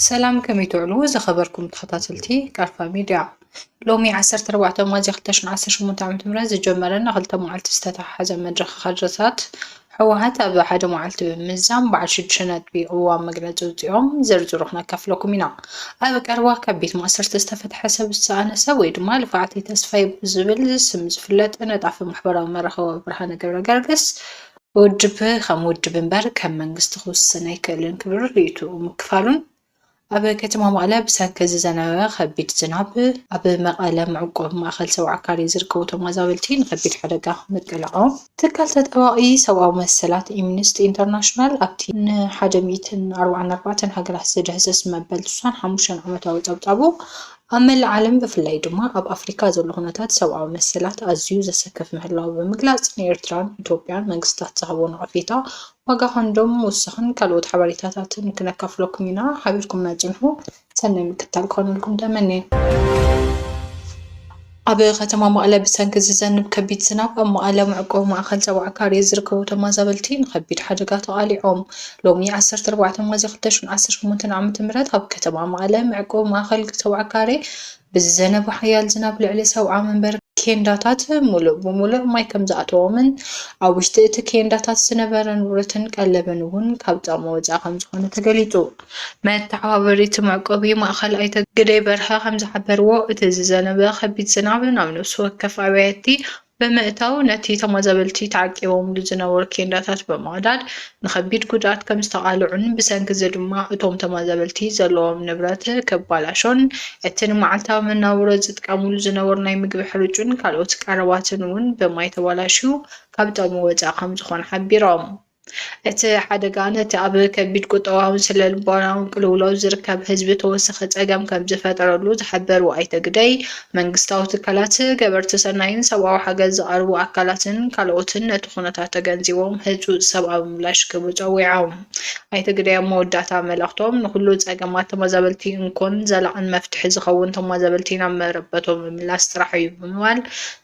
سلام كمي تعلو زخبركم تخطاتلتي كارفا ميديا لومي 14 مازي 2018 عام تمرز جمرنا خلطة معلت استتاح حزم مدرخ خرجسات حوهات أبا حدا معلت بمزام بعد شنات بقوام مقلة يوم زرزرخنا كفلكم منا أبا كاروا كبيت مؤسسة تستفد حسب الساعة سوي دما لفعتي تسفاي بزبل سمز فلت أنا تعرف محبرة مرخوا برهانة قرقرقس وجب خم وجب مبارك كم من قستخوص سنة كلن كبر ريتو مكفالون أب كتما مقالة بسانكز زناوة خبيت زناب أب مقالة معقوب مأخل سوى عكاري زركو تمازاولتين خبيت حرقة متقلعو تكالتت أوائي سوى مسلات إمنست إنترناشنال أبتين حاجة 244 هاقرح سجهزس مبالتسان حموشان عمتاو تابتابو أما العالم بفلاي دما أب أفريقيا زولو هناتات سوى مسلات أزيو زسكف مهلاو بمقلاص نيرتران إثيوبيان منقستات صحبون عفيتا وقا هندوم وسخن كالوت حباريتاتاتن كنكفلوكم منا حبيبكم ماجنحو سنة مكتال كونلكم دمني أبي ختما مقالة بسانكز زنب كبيت زناب أم مقالة معقوب مأخل سوى عكاري زركو تمازابلتين خبيت حاجقات غاليهم لومي 14 مازي 15 عام تمرات هب كتما مقالة معقوب مأخل سوى عكاري بالزنب وحيال زناب لعلي سوى عام بر كينداتات ملو بملو ما يكم زعتو من أو بشتئت كينداتات سنبرن ورتن قلبن ون كابتا موزا خمس خونة تقليتو ما التعابريت معقوبي مأخل أي تقدي برها خمس حبرو اتززنب خبيت زناب نامنو سوكف عبيتي بمأتاو نتي تمازابلتي تعقيبهم لزنور كينداتات بمعداد نخبيت قدات كم استقالعن بسانكز دما اتوم تمازابلتي زلوهم نبرات كبالاشون اتن معلتا من نورز تقامل زنور ناي مقب حرجون كالوت كارواتن ون بماي توالاشو كابتا موزا خمس خون حبيرام እቲ ሓደጋን እቲ ኣብ ከቢድ ቁጠባውን ስለልቦናውን ቅልውላው ዝርከብ ህዝቢ ተወሰኺ ፀገም ከም ዝፈጠረሉ ዝሓበሩ ኣይተ ግደይ መንግስታዊ ትካላት ገበርቲ ሰናይን ሰብኣዊ ሓገዝ ዝቐርቡ ኣካላትን ካልኦትን ነቲ ኩነታት ተገንዚቦም ህፁፅ ሰብኣዊ ምላሽ ክህቡ ፀዊዖም ኣይተ ግደይ ኣብ መወዳእታ መልእኽቶም ንኩሉ ፀገማት ተመዛበልቲ እንኮን ዘላቕን መፍትሒ ዝኸውን ተመዛበልቲ ናብ መረበቶም ምምላስ ጥራሕ እዩ ብምባል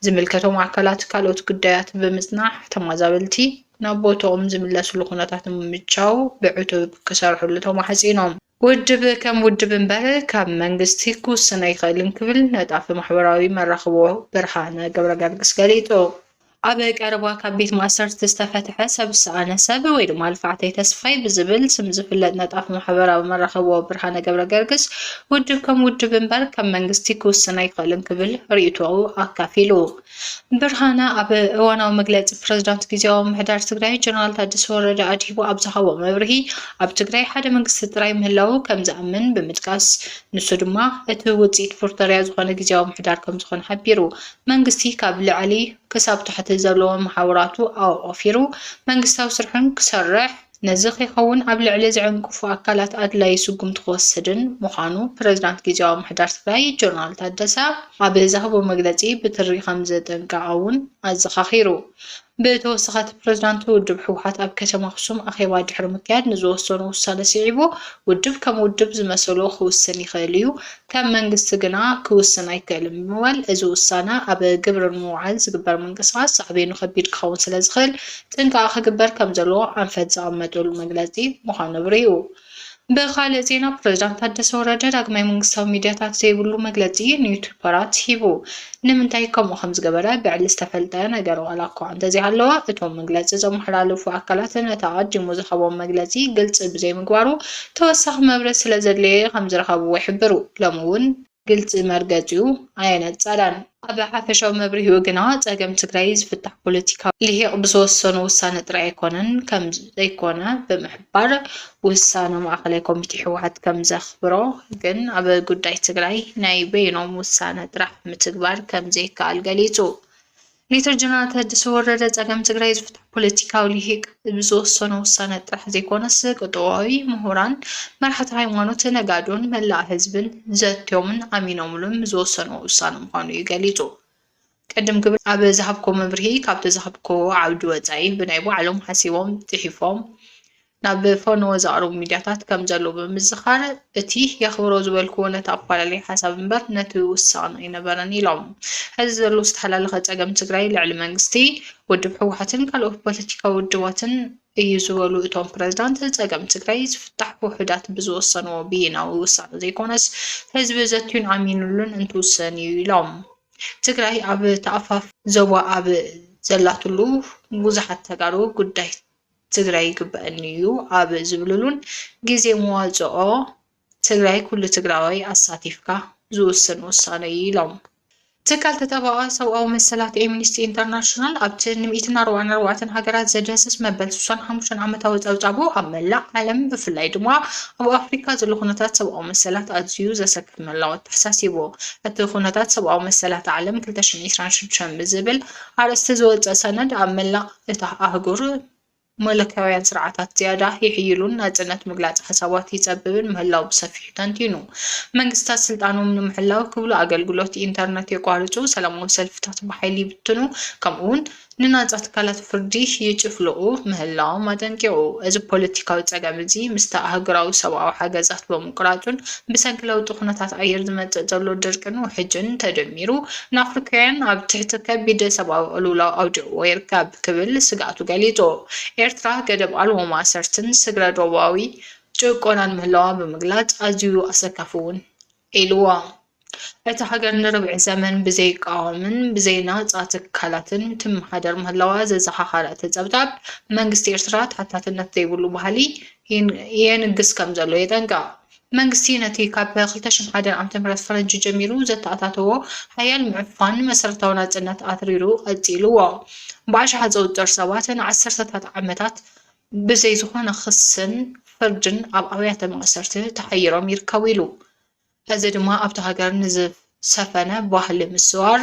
ዝምልከቶም ኣካላት ካልኦት ጉዳያት ብምፅናሕ ተመዛበልቲ ናብ ቦታኦም ዝምለስሉ ኩነታት ምምቻው ብዕቱብ ክሰርሕሉ ተማሕፂኖም ውድብ ከም ውድብ እምበር ካብ መንግስቲ ክውስን ኣይኽእልን ክብል ነጣፍ ማሕበራዊ መራኸቢ ብርሃነ ገብረገርግስ ገሊፁ ኣብ ቀረባ ካብ ቤት ማእሰርቲ ዝተፈትሐ ሰብ ዝሰኣነ ሰብ ወይ ድማ ልፋዕተይ ተስፋይ ብዝብል ስም ዝፍለጥ ነጣፍ ማሕበራዊ መራኸቢ ብርሃነ ገብረገርግስ ውድብ ከም ውድብ እምበር ካብ መንግስቲ ክውስን ኣይኽእልን ክብል ርእይቱ ኣካፊሉ ብርሃነ ኣብ እዋናዊ መግለፂ ፕረዚዳንት ግዚያዊ ምምሕዳር ትግራይ ጀነራል ታደሰ ወረደ ኣድሂቡ ኣብ ዝሃቦ መብርሂ ኣብ ትግራይ ሓደ መንግስቲ ጥራይ ምህላው ከም ዝኣምን ብምጥቃስ ንሱ ድማ እቲ ውፅኢት ፕሪቶርያ ዝኾነ ግዚያዊ ምምሕዳር ከም ዝኾነ ሓቢሩ መንግስቲ ካብ ልዕሊ ክሳብ ታሕቲ ዘለዎ ማሕበራቱ ኣወፊሩ መንግስታዊ ስርሕን ክሰርሕ ነዚ ከይኸውን ኣብ ልዕሊ ዝዕንቅፉ ኣካላት ኣድላይ ስጉምቲ ክወስድን ምዃኑ ፕረዚዳንት ግዚያዊ ምምሕዳር ትግራይ ጀነራል ታደሰ ኣብ ዝሃቦ መግለፂ ብትሪ ከም ዘጠንቀቐ እውን ኣዘኻኺሩ ብተወሳኺ ፕረዚዳንት ውድብ ሕወሓት ኣብ ከተማ ኣክሱም ኣኼባ ድሕሪ ምክያድ ንዝወሰኑ ውሳነ ስዒቡ ውድብ ከም ውድብ ዝመሰሎ ክውስን ይኽእል እዩ ከም መንግስቲ ግና ክውስን ኣይክእልን ብምባል እዚ ውሳነ ኣብ ግብሪ ንምውዓል ዝግበር ምንቅስቓስ ሳዕቤኑ ከቢድ ክኸውን ስለ ዝኽእል ጥንቃቐ ክግበር ከም ዘለዎ ኣንፈት ዝቐመጠሉ መግለፂ ምዃኑ ብርሂቡ ብኻልእ ዜና ፕረዚዳንት ታደሰ ወረደ ዳግማይ መንግስታዊ ሚድያታት ዘይብሉ መግለፂ ንዩቱበራት ሂቡ ንምንታይ ከምኡ ከም ዝገበረ ብዕሊ ዝተፈልጠ ነገር ዋላ እኳ እንተዘይሃለዋ እቶም መግለፂ ዘመሓላለፉ ኣካላት ነቲ ኣቐዲሙ ዝኸቦም መግለፂ ግልፂ ብዘይምግባሩ ተወሳኺ መብረት ስለ ዘድለየ ከም ዝረኸብዎ ይሕብሩ ሎሚ እውን ግልፂ መርገፂኡ ኣየነፀላን ኣብ ሓፈሻዊ መብርሂኡ ግና ፀገም ትግራይ ዝፍታሕ ፖለቲካዊ ልሂቕ ብዝወሰኑ ውሳነ ጥራይ ኣይኮነን ከም ዘይኮነ ብምሕባር ውሳነ ማእኸላይ ኮሚቴ ሕወሓት ከም ዘኽብሮ ግን ኣብ ጉዳይ ትግራይ ናይ በይኖም ውሳነ ጥራሕ ምትግባር ከም ዘይከኣል ገሊፁ ሌተር ጀነራል ታደሰ ወረደ ፀገም ትግራይ ዝፍታሕ ፖለቲካዊ ልሂቅ ብዝወሰኑ ውሳነ ጥራሕ ዘይኮነስ ቁጠባዊ ምሁራን መራሕቲ ሃይማኖት ነጋዶን መላእ ህዝብን ዘትዮምን ኣሚኖምሉን ዝወሰኑ ውሳነ ምዃኑ እዩ ገሊፁ ቅድም ግብሪ ኣብ ዝሃብኮ መብርሂ ካብቲ ዝሃብኮ ዓውዲ ወፃኢ ብናይ ባዕሎም ሓሲቦም ፅሒፎም ናብ ፈኖ ዘቕርቡ ሚድያታት ከም ዘለዎ ብምዝኻር እቲ የኽብሮ ዝበልክዎ ነቲ ኣፈላለየ ሓሳብ እምበር ነቲ ውሳነ ኣይነበረን ኢሎም ሕዚ ዘሎ ዝተሓላለኸ ፀገም ትግራይ ልዕሊ መንግስቲ ውድብ ሕወሓትን ካልኦት ፖለቲካዊ ውድባትን እዩ ዝበሉ እቶም ፕረዚዳንት ፀገም ትግራይ ዝፍታሕ ውሕዳት ብዝወሰንዎ ብይናዊ ውሳነ ዘይኮነስ ህዝቢ ዘትዩን ኣሚኑሉን እንትውሰን እዩ ኢሎም ትግራይ ኣብ ተኣፋፍ ዞባ ኣብ ዘላትሉ ብዙሓት ተጋሩ ጉዳይ ትግራይ ይግበአኒ እዩ ኣብ ዝብሉሉን ግዜ መዋፅኦ ትግራይ ኩሉ ትግራዋይ ኣሳቲፍካ ዝውስን ውሳነ እዩ ኢሎም ትካል ተጠባቂ ሰብኣዊ መሰላት ኣምነስቲ ኢንተርናሽናል ኣብቲ ን144 ሃገራት ዘደህስስ መበል 65 ዓመታዊ ፀብፃቡ ኣብ መላእ ዓለም ብፍላይ ድማ ኣብ ኣፍሪካ ዘሎ ኩነታት ሰብኣዊ መሰላት ኣዝዩ ዘሰክፍ ምህላው ተሓሳሲቡ እቲ ኩነታት ሰብኣዊ መሰላት ዓለም 2026 ብዝብል ኣርእስቲ ዝወፀ ሰነድ ኣብ መላእ እታ ኣህጉር መለካውያን ስርዓታት ዝያዳ ይሕይሉን ናጽነት ምግላጽ ሓሳባት ይጸብብን ምህላው ብሰፊሑ ተንቲኑ መንግስታት ስልጣኖም ንምሕላው ክብሉ ኣገልግሎት ኢንተርኔት የቋርጹ ሰላማዊ ሰልፍታት ብሓይሊ ይብትኑ ከምኡውን ንናጻ ትካላት ፍርዲ ይጭፍልቁ ምህላዎም ኣጠንቂቑ እዚ ፖለቲካዊ ፀገም እዚ ምስቲ ኣህጉራዊ ሰብኣዊ ሓገዛት ብምቁራጹን ብሰንኪ ለውጢ ኩነታት ኣየር ዝመጽእ ዘሎ ድርቅን ውሕጅን ተደሚሩ ንኣፍሪካውያን ኣብ ትሕቲ ከቢድ ሰብኣዊ ቅልውላው ኣውዲዕዎ ይርከብ ክብል ስጋኣቱ ገሊጹ ኤርትራ ገደብ ኣልቦ ማእሰርትን ስግረ ደቡባዊ ጭቆናን ምህላዋ ብምግላጽ ኣዝዩ ኣሰካፊ እውን ኢልዋ እቲ ሃገር ንርብዕ ዘመን ብዘይቃወምን ብዘይናጻ ትካላትን ትመሓደር ምህላዋ ዘዘኻኸረ ተጸብጣብ መንግስቲ ኤርትራ ተሓታትነት ዘይብሉ ባህሊ የንግስ ከም ዘሎ የጠንቀቕ መንግስቲ ነቲ ካብ 2001 ዓ.ም ፈረንጂ ጀሚሩ ዘተኣታተዎ ሓያል ምዕፋን መሰረታዊ ናጽነት ኣትሪሩ ቀፂልዎ ብኣሽሓ ዘውፅር ሰባት ንዓሰርተታት ዓመታት ብዘይ ዝኾነ ክስን ፍርድን ኣብ ኣብያተ ማእሰርቲ ተሓይሮም ይርከቡ ኢሉ እዚ ድማ ኣብቲ ሃገር ንዝሰፈነ ባህሊ ምስዋር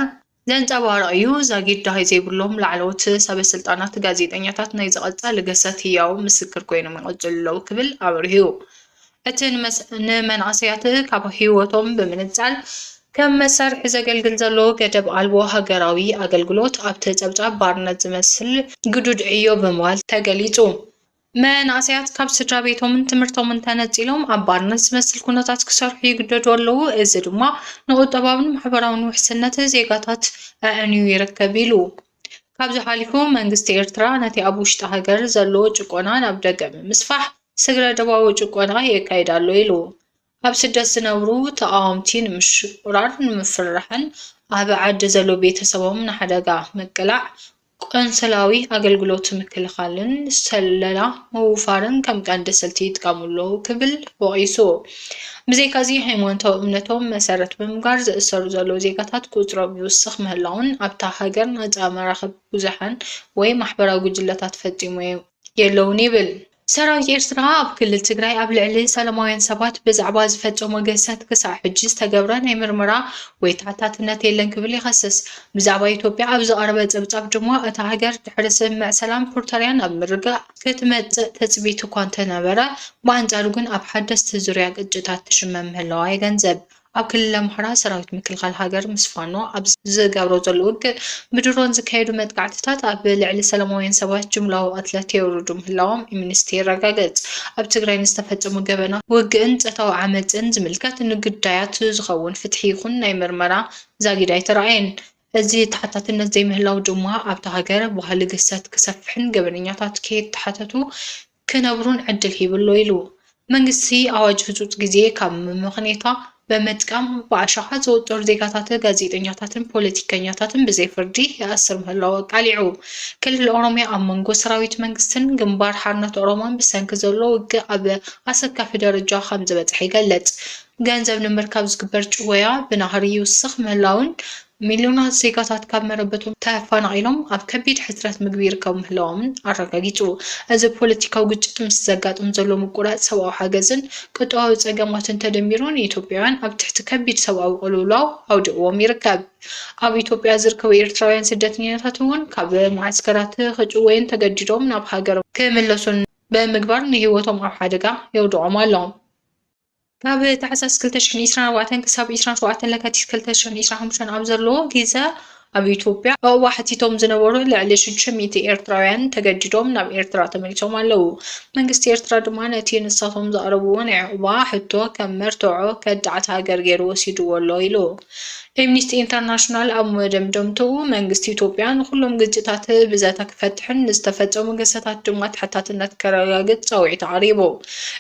ዘንጸባርቕ እዩ ዛጊዳይ ዘይብሎም ላዕለዎት ሰበስልጣናት ጋዜጠኛታት ናይ ዝቐጸለ ገሰት ህያው ምስክር ኮይኖም ይቕጽሉ ክብል ኣብርሂቡ እቲ ንመናእሰያት ካብ ህይወቶም ብምንጻል ከም መሳርሒ ዘገልግል ዘሎ ገደብ ኣልቦ ሃገራዊ ኣገልግሎት ኣብቲ ጸብጻብ ባርነት ዝመስል ግዱድ ዕዮ ብምባል ተገሊጹ መናእሰያት ካብ ስድራ ቤቶምን ትምህርቶምን ተነፂሎም ኣብ ባርነት ዝመስል ኩነታት ክሰርሑ ይግደዱ ኣለዉ እዚ ድማ ንቁጠባውን ማሕበራውን ውሕስነት ዜጋታት ኣዕንዩ ይርከብ ኢሉ ካብዚ ሓሊፉ መንግስቲ ኤርትራ ነቲ ኣብ ውሽጢ ሃገር ዘሎ ጭቆና ናብ ደገ ብምስፋሕ ስግረ ደባዊ ጭቆና የካይድ ኣሎ ኢሉ ኣብ ስደት ዝነብሩ ተቃወምቲ ንምሽቁራር ንምፍራሕን ኣብ ዓዲ ዘሎ ቤተሰቦም ንሓደጋ ምቅላዕ ቆንስላዊ ኣገልግሎት ምክልኻልን ሰለላ ምውፋርን ከም ቀንዲ ስልቲ ይጥቀሙሉ ክብል ወቂሱ ብዘይካዚ ሃይማኖታዊ እምነቶም መሰረት ብምግባር ዝእሰሩ ዘለዉ ዜጋታት ቁፅሮም ይውስኽ ምህላውን ኣብታ ሃገር ነፃ መራኸቢ ብዙሓን ወይ ማሕበራዊ ጉጅለታት ፈፂሙ የለውን ይብል ሰራዊት ኤርትራ ኣብ ክልል ትግራይ ኣብ ልዕሊ ሰላማውያን ሰባት ብዛዕባ ዝፈጸሞ ገሰት ክሳብ ሕጂ ዝተገብረ ናይ ምርመራ ወይ ተሓታትነት የለን ክብል ይኸስስ ብዛዕባ ኢትዮጵያ ኣብ ዝቐረበ ፀብጻብ ድማ እታ ሃገር ድሕሪ ስምምዕ ሰላም ፕሪቶርያ ኣብ ምርጋእ ክትመጽእ ተፅቢት እኳ እንተነበረ ብኣንጻሩ ግን ኣብ ሓደስቲ ዙርያ ግጭታት ትሽመ ምህላዋ ይገንዘብ ኣብ ክልል ኣምሓራ ሰራዊት ምክልኻል ሃገር ምስ ፋኖ ኣብ ዝገብሮ ዘሎ ውግእ ብድሮን ዝካየዱ መጥቃዕትታት ኣብ ልዕሊ ሰላማውያን ሰባት ጅምላዊ ቀትለት የውርዱ ምህላዎም ሚኒስትር ይረጋገጽ ኣብ ትግራይ ንዝተፈጸሙ ገበና ውግእን ፀታዊ ዓመፅን ዝምልከት ንግዳያት ዝኸውን ፍትሒ ይኹን ናይ ምርመራ ዛጊዳይ ተረኣየን እዚ ተሓታትነት ዘይምህላው ድማ ኣብታ ሃገር ባህሊ ግሰት ክሰፍሕን ገበነኛታት ከይተሓተቱ ክነብሩን ዕድል ሂብሎ ኢሉ መንግስቲ ኣዋጅ ህፁፅ ግዜ ካብ ምክንያታ በመጥቀም በኣሽሓ ዘወጠሩ ዜጋታት ጋዜጠኛታትን ፖለቲከኛታትን ብዘይ ፍርዲ ይኣስር ምህላው ቃሊዑ ክልል ኦሮሚያ ኣብ መንጎ ሰራዊት መንግስትን ግንባር ሓርነት ኦሮሞን ብሰንኪ ዘሎ ውግእ ኣብ ኣሰካፊ ደረጃ ከም ዝበፅሐ ይገለጽ ገንዘብ ንምርካብ ዝግበር ጭወያ ብናህሪ ይውስኽ ምህላውን ሚልዮናት ዜጋታት ካብ መረበቶም ተፈናቒሎም ኣብ ከቢድ ሕፅረት ምግቢ ይርከቡ ምህላዎምን ኣረጋጊጹ እዚ ፖለቲካዊ ግጭት ምስ ዘጋጥም ዘሎ ምቁራፅ ሰብኣዊ ሓገዝን ቅጥዋዊ ፀገማትን ተደሚሩ ንኢትዮጵያውያን ኣብ ትሕቲ ከቢድ ሰብኣዊ ቅልውላው ኣውዲዕዎም ይርከብ ኣብ ኢትዮጵያ ዝርከቡ ኤርትራውያን ስደተኛታት እውን ካብ ማዕስከራት ክጭወይን ተገዲዶም ናብ ሃገሮም ክምለሱን ብምግባር ንሂወቶም ኣብ ሓደጋ የውድቖም ኣለዎም ካብ ታሕሳስ 2024 ክሳብ 27 ለካቲት 2025 ኣብ ዘሎ ግዜ ኣብ ኢትዮጵያ ኣብ ዋሕቲቶም ዝነበሩ ልዕሊ 600 ኤርትራውያን ተገዲዶም ናብ ኤርትራ ተመሊሶም ኣለዉ። መንግስቲ ኤርትራ ድማ ነቲ ንሳቶም ዘቕረብዎ ናይ ዕቑባ ሕቶ ከም መርትዖ ከዳዕቲ ሃገር ገይሩ ወሲድዎ ኣሎ ኢሉ። ኣምነስቲ ኢንተርናሽናል ኣብ መደምደምትኡ መንግስቲ ኢትዮጵያ ንኩሎም ግጭታት ብዘታ ክፈትሕን ንዝተፈጸሙ ገሰታት ድማ ተሓታትነት ከረጋግጽ ጻውዒት ኣቕሪቡ።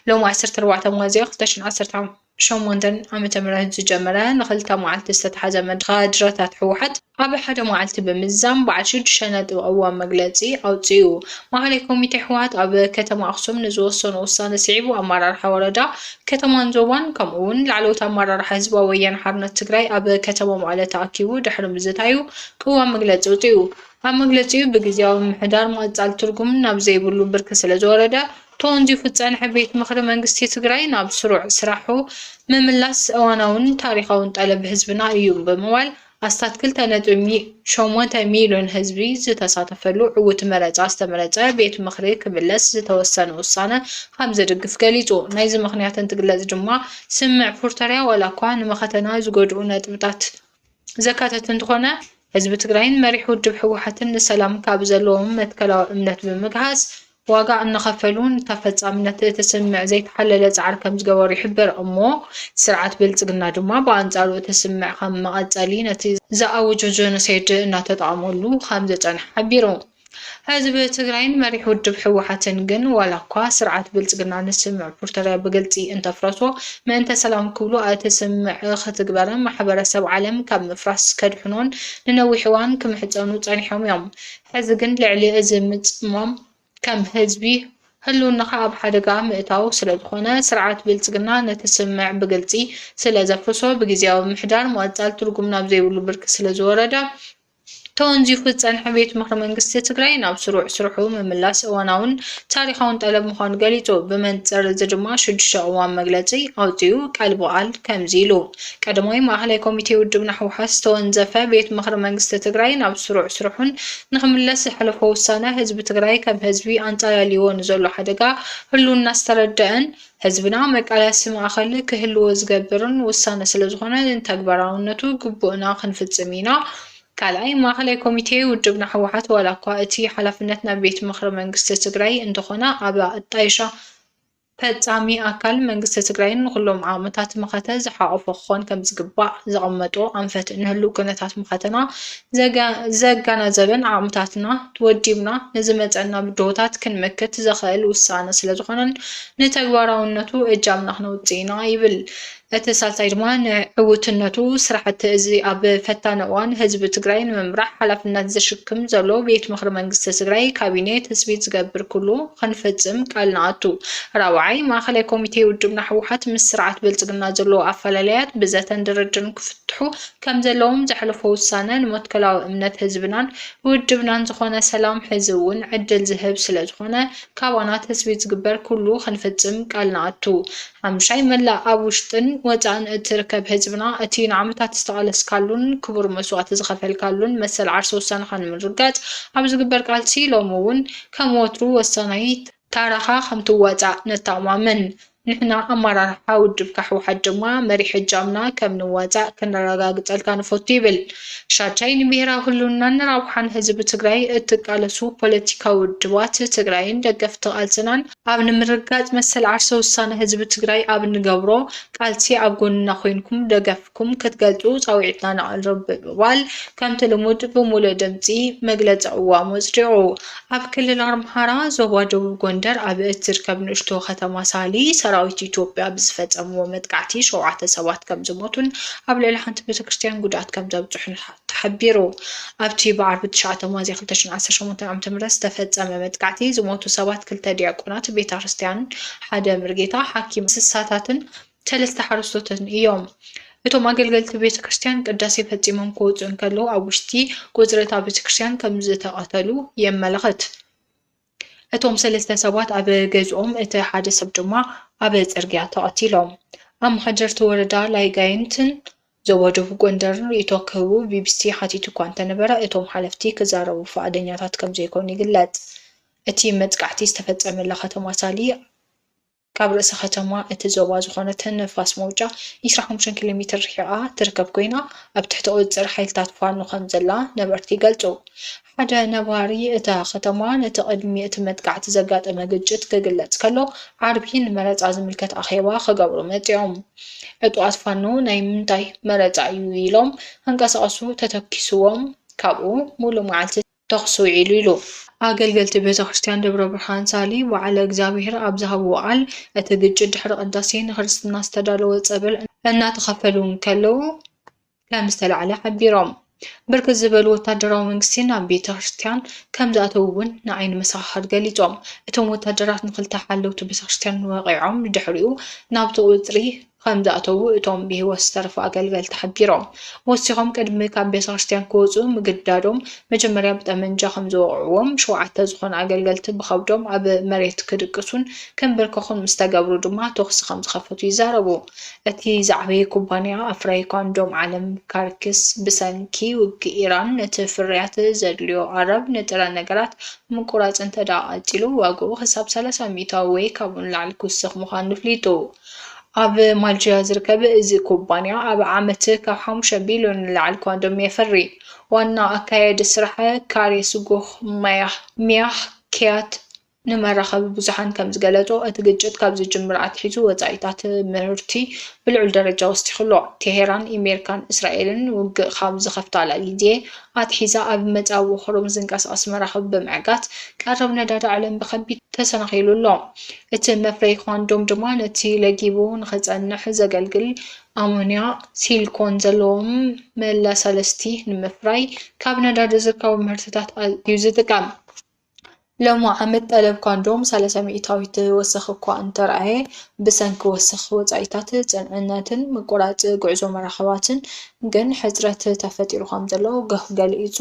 ሎሚ 14 ሚያዝያ 2018 ዓመተ ምህረት ዝጀመረ ንኽልተ መዓልቲ ዝተተሓዘ መደራደሪታት ሕወሓት ኣብ ሓደ መዓልቲ ብምዛም በዓል 6 ነጥቢ ቅዋም መግለጺ ኣውፅኡ። ማእከላይ ኮሚቴ ሕወሓት ኣብ ከተማ ኣክሱም ንዝወሰኑ ውሳነ ስዒቡ ኣመራርሓ ወረዳ ከተማን ዞባን ከምኡውን ላዕለዎት ኣመራርሓ ህዝባዊ ወያነ ሓርነት ትግራይ ኣብ ከተማ መቐለ ተኣኪቡ ድሕሪ ምዝታዩ ቅዋም መግለጺ ኣውፅኡ። ኣብ መግለጺኡ ብግዜያዊ ምምሕዳር ምቕጻል ትርጉም ናብ ዘይብሉ ብርኪ ስለ ዝወረደ ተወንዚፉ ዝጸንሐ ቤት ምክሪ መንግስቲ ትግራይ ናብ ስሩዕ ስራሑ ምምላስ እዋናውን ታሪኻውን ጠለብ ህዝብና እዩ ብምባል ኣስታት 2.8 ሚልዮን ህዝቢ ዝተሳተፈሉ ዕውት መረፃ ዝተመረፀ ቤት ምክሪ ክምለስ ዝተወሰነ ውሳነ ከም ዘድግፍ ገሊጹ። ናይዚ ምክንያትን ትግለጽ ድማ ስምዕ ፕሪቶርያ ዋላ እኳ ንመኸተና ዝጎድኡ ነጥብታት ዘካተተ እንትኾነ ህዝቢ ትግራይን መሪሕ ውድብ ሕወሓትን ንሰላም ካብ ዘለዎም መትከላዊ እምነት ብምግሃስ ዋጋ እንኸፈሉን ተፈጻምነት ተስምዕ ዘይተሐለለ ጻዕር ከም ዝገበሩ ይሕብር እሞ ስርዓት ብልጽግና ድማ በአንጻሩ ተስምዕ ከም መቐጸሊ ነቲ ዝኣውጆ ጀኖሳይድ እናተጠቐመሉ ከም ዘጸንሐ ሓቢሩ። ህዝቢ ትግራይን መሪሕ ውድብ ሕወሓትን ግን ዋላ እኳ ስርዓት ብልጽግና ንስምዕ ፕሪቶርያ ብግልጺ እንተፍረሶ ምእንተ ሰላም ክብሉ እቲ ስምዕ ክትግበረ ማሕበረሰብ ዓለም ካብ ምፍራስ ከድሕኖን ንነዊሕ እዋን ክምሕፀኑ ጸኒሖም እዮም። ሕዚ ግን ልዕሊ እዚ ምጽማም ከም ህዝቢ ህልውናኻ ኣብ ሓደጋ ምእታው ስለ ዝኾነ ስርዓት ብልጽግና ነቲ ስምዕ ብግልጺ ስለ ዘፍርሶ ብግዜያዊ ምምሕዳር ምቕጻል ትርጉም ናብ ዘይብሉ ብርኪ ስለ ዝወረደ ተወንዚፉ ዝጸንሐ ቤት ምክሪ መንግስቲ ትግራይ ናብ ስሩዕ ስርሑ ምምላስ እዋናውን ታሪኻውን ጠለብ ምዃኑ ገሊጹ። ብመንጽር እዚ ድማ 6 እዋን መግለጺ ኣውፅኡ ቃል ብቓል ከምዚ ኢሉ። ቀዳማይ ማእከላይ ኮሚቴ ውድብና ሕወሓት ዝተወንዘፈ ቤት ምክሪ መንግስቲ ትግራይ ናብ ስሩዕ ስርሑን ንኽምለስ ዝሓለፈ ውሳነ ህዝቢ ትግራይ ከም ህዝቢ ኣንጻላልይዎ ንዘሎ ሓደጋ ህልውና ዝተረድአን ህዝብና መቃለሲ ማእከል ክህልዎ ዝገብርን ውሳነ ስለ ዝኾነ ተግባራውነቱ ግቡእና ክንፍጽም ኢና። ካልኣይ ማእከላይ ኮሚቴ ውድብና ሕወሓት ዋላ እኳ እቲ ሓላፍነት ናብ ቤት ምክሪ መንግስቲ ትግራይ እንተኾነ ኣብ ኣጣይሻ ፈጻሚ ኣካል መንግስቲ ትግራይን ንኩሎም ዓቕምታት ምኸተ ዝሓቆፈ ክኾን ከም ዝግባእ ዘቐመጦ ኣንፈት ንህሉ ኩነታት ምኸተና ዘጋናዘበን ዓቕምታትና ወዲብና ንዝመፀና ብድሆታት ክንምክት ዘኽእል ውሳነ ስለ ዝኾነን ንተግባራውነቱ እጃምና ክነውፅእ ኢና ይብል። እቲ ሳልሳይ ድማ ንዕውትነቱ ስራሕቲ እዚ ኣብ ፈታኒ እዋን ህዝቢ ትግራይ ንምምራሕ ሓላፍነት ዝሽክም ዘሎ ቤት ምክሪ መንግስቲ ትግራይ ካቢኔ ትፅቢት ዝገብር ኩሉ ክንፍጽም ቃል ንኣቱ። ራብዓይ ማእከላይ ኮሚቴ ውድብና ሕወሓት ምስ ስርዓት ብልጽግና ዘለዎ ኣፈላልያት ብዘተን ድርድርን ክፍትሑ ከም ዘለዎም ዘሕለፎ ውሳነ ንመትከላዊ እምነት ህዝብናን ውድብናን ዝኾነ ሰላም ሕዚ እውን ዕድል ዝህብ ስለ ዝኾነ ካባና ትፅቢት ዝግበር ኩሉ ክንፍጽም ቃል ንኣቱ። ሓምሻይ መላእ ኣብ ውሽጥን ወፃእን እትርከብ ህዝብና እቲ ንዓመታት ዝተቃለስካሉን ክቡር መስዋዕቲ ዝኸፈልካሉን መሰል ዓርሲ ውሳነኻ ንምርጋጽ ኣብ ዝግበር ቃልሲ ሎሚ እውን ከም ወትሩ ወሳናይ ታራኻ ከም ትወፃእ ነተማመን። ንሕና ኣመራርሓ ውድብካ ሕወሓት ድማ መሪሕ እጃምና ከም ንወፃእ ክንረጋግፀልካ ንፈቱ ይብል። ሻድሻይ ንብሄራዊ ህልውናን ረብሓን ህዝቢ ትግራይ እትቃለሱ ፖለቲካዊ ውድባት ትግራይን ደገፍቲ ቃልስናን ኣብ ንምርጋጽ መሰል ዓርሰ ውሳነ ህዝቢ ትግራይ ኣብ ንገብሮ ቃልሲ ኣብ ጎንና ኮይንኩም ደገፍኩም ክትገልጹ ጻውዒትና ንቕርብ ብምባል ከምቲ ልሙድ ብሙሉእ ድምፂ መግለፂ ዕዋም ወፅዲቑ። ኣብ ክልል ኣምሓራ ዞባ ደቡብ ጎንደር ኣብ እትርከብ ንእሽቶ ከተማ ሳሊ ሰራዊት ኢትዮጵያ ብዝፈጸምዎ መጥቃዕቲ 7 ሰባት ከም ዝሞቱን ኣብ ልዕሊ ሓንቲ ቤተክርስትያን ጉድኣት ከም ዘብጽሑን ተሓቢሩ። ኣብቲ ብዓርቢ 9 ሚያዝያ 2018 ዓ.ም ዝተፈጸመ መጥቃዕቲ ዝሞቱ ሰባት 2 ዲያቆናት ቤተክርስትያን፣ 1 ምርጌታ ሓኪም እንስሳታትን 3 ሓረስቶትን እዮም። እቶም ኣገልገልቲ ቤተክርስትያን ቅዳሴ ፈጺሞም ክወጹ እንከለዉ ኣብ ውሽጢ ቁጽሪ እታ ቤተክርስትያን ከም ዝተቐተሉ የመላኽት። እቶም 3 ሰባት ኣብ ገዝኦም እቲ ሓደ ሰብ ድማ ኣብ ጽርግያ ተቐቲሎም። ኣብ ማሕደርቲ ወረዳ ላይ ጋይንትን ዞባ ደቡብ ጎንደርን ርእይቶ ክህቡ ቢቢሲ ሓቲቱ እኳ እንተነበረ እቶም ሓለፍቲ ክዛረቡ ፈቃደኛታት ከም ዘይኮኑ ይግለጽ። እቲ መጥቃዕቲ ዝተፈጸመላ ከተማ ሳሊ ካብ ርእሲ ከተማ እቲ ዞባ ዝኾነት ንፋስ መውጫ 25 ኪሎ ሜትር ርሒቓ ትርከብ ኮይና ኣብ ትሕቲ ቁፅር ሓይልታት ፋኖ ከም ዘላ ነበርቲ ይገልጹ። ሓደ ነባሪ እታ ከተማ ነቲ ቅድሚ እቲ መጥቃዕቲ ዘጋጠመ ግጭት ክግለጽ ከሎ ዓርቢ ንመረፃ ዝምልከት ኣኼባ ክገብሩ መፂኦም ዕጡቓት ፋኖ ናይ ምንታይ መረፃ እዩ ኢሎም ክንቀሳቐሱ ተተኪስዎም ካብኡ ሙሉእ መዓልቲ ተኽሲ ውዒሉ ኢሉ ኣገልገልቲ ቤተ ክርስቲያን ደብረ ብርሃን ሳሊ በዓለ እግዚኣብሔር ኣብ ዝሃብዎ ቃል እቲ ግጭት ድሕሪ ቅዳሴ ንክርስትና ዝተዳለወ ፀበል እናተኸፈሉ ከለው ከም ዝተለዓለ ሓቢሮም ብርክት ዝበሉ ወታደራዊ መንግስቲ ናብ ቤተ ክርስቲያን ከም ዝኣተው እውን ንዓይኒ መሰኻኽር ገሊፆም እቶም ወታደራት ንክልተ ሓለውቲ ቤተ ክርስቲያን ወቂዖም ድሕሪኡ ናብቲ ቁፅሪ ከም ዝኣተው እቶም ብሂወት ዝተረፉ ኣገልገልቲ ሓቢሮም ወሲኾም ቅድሚ ካብ ቤተ ክርስቲያን ክወፁ ምግዳዶም መጀመርያ ብጠመንጃ ከም ዝወቅዕዎም 7 ዝኾኑ ኣገልገልቲ ብከብዶም ኣብ መሬት ክድቅሱን ክንብርከኹን ምስ ተገብሩ ድማ ተኽሲ ከም ዝኸፈቱ ይዛረቡ። እቲ ዝዓበየ ኩባንያ ኣፍራይ ኮንዶም ዓለም ካርክስ ብሰንኪ ውግእ ኢራን ነቲ ፍርያት ዘድልዮ ዓረብ ንጥረ ነገራት ምቁራፅ እንተዳቐፂሉ ዋግኡ ክሳብ 30 ሚእታዊ ወይ ካብኡ ንላዕሊ ክውስኽ ምዃኑ ፍሊጡ። ኣብ ማልጅያ ዝርከብ እዚ ኩባንያ ኣብ ዓመት ካብ 5 ቢልዮን ንላዕሊ ኮንዶም የፍሪ። ዋና ኣካየዲ ስራሕ ካሬ ስጉኽ ሚያህ ኪያት ንመራኸቢ ብዙሓን ከም ዝገለጾ እቲ ግጭት ካብ ዝጅምር ኣትሒዙ ወፃኢታት ምህርቲ ብልዑል ደረጃ ወስቲኽሎ ቴሄራን ኣሜሪካን እስራኤልን ውግእ ካብ ዝኸፍታላ ግዜ ኣትሒዛ ኣብ መጻዊ ክሩም ዝንቀሳቐስ መራኸቢ ብምዕጋት ቀረብ ነዳዲ ዓለም ብከቢድ ተሰናኺሉ ኣሎ። እቲ መፍረይ ኮንዶም ድማ ነቲ ለጊቡ ንኽጸንሕ ዘገልግል ኣሞንያ ሲሊኮን ዘለዎም መለሰለስቲ ንምፍራይ ካብ ነዳዲ ዝርከቡ ምህርትታት እዩ ዝጥቀም። ሎሚ ዓመት ጠለብ ኮንዶም 30 ሚእታዊት ወሰኽ እኳ እንተረኣየ ብሰንኪ ወሰኽ ወፃኢታት ጽንዕነትን ምቁራፅ ጉዕዞ መራኸባትን ግን ሕፅረት ተፈጢሩ ከም ዘሎ ገሊጹ።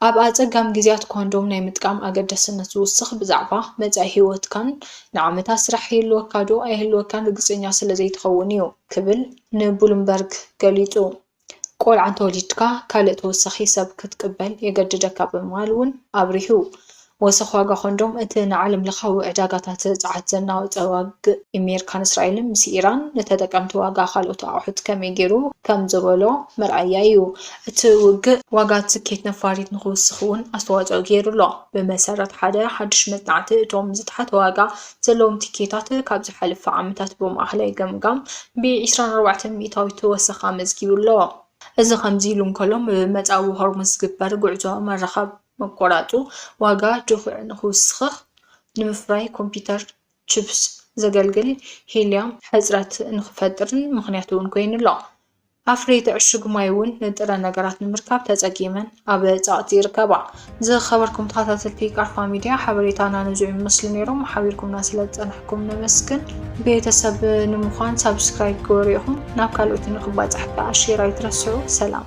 ኣብ ኣጸጋም ግዜያት ኮንዶም ናይ ምጥቃም ኣገዳስነት ዝውስኽ ብዛዕባ መጻኢ ሂወትካን ንዓመታት ስራሕ ይህልወካ ዶ ኣይህልወካን ርግፀኛ ስለ ዘይትኸውን እዩ ክብል ንብሉምበርግ ገሊጹ። ቆልዓ እንተወሊድካ ካልእ ተወሳኺ ሰብ ክትቅበል የገድደካ ብምባል እውን ኣብሪሁ። ወሰኽ ዋጋ ኮንዶም እቲ ንዓለም ለኻዊ ዕዳጋታት ፀዓት ዘናወፀ ዋግእ ኣሜሪካን እስራኤልን ምስ ኢራን ንተጠቀምቲ ዋጋ ካልኦት ኣቑሑት ከመይ ገይሩ ከም ዝበሎ መርኣያ እዩ። እቲ ውግእ ዋጋ ትኬት ነፋሪት ንክውስኽ እውን ኣስተዋፅኦ ገይሩሎ። ብመሰረት ሓደ ሓድሽ መጽናዕቲ እቶም ዝተሓተ ዋጋ ዘለዎም ቲኬታት ካብ ዝሓለፈ ዓመታት ብማእኸላይ ገምጋም ብ24 ሚእታዊት ወሰኽ ኣመዝጊቡ ኣሎ። እዚ ከምዚ ኢሉ እንከሎም ብመጻዊ ሆርሙዝ ዝግበር ጉዕዞ መራኸቢ መቆራፁ ዋጋ ድኹዕ ንክውስኽ ንምፍራይ ኮምፒተር ቺፕስ ዘገልግል ሂልያም ሕፅረት ንክፈጥርን ምክንያት እውን ኮይኑ ኣሎ። ኣፍረይቲ ዕሹግ ማይ እውን ንጥረ ነገራት ንምርካብ ተጸጊመን ኣብ ጻቕቲ ይርከባ። ዝኸበርኩም ተኸታተልቲ ቃርፋ ሚድያ ሓበሬታና ነዚኦም ይመስሉ ነይሮም። ሓቢርኩምና ስለ ዝጸንሕኩም ነመስግን። ቤተሰብ ንምዃን ሳብስክራይብ ግበሩ ኢኹም ናብ ካልኦት ንኽባፅሕ ከዓ ሼር ኣይትረስዑ። ሰላም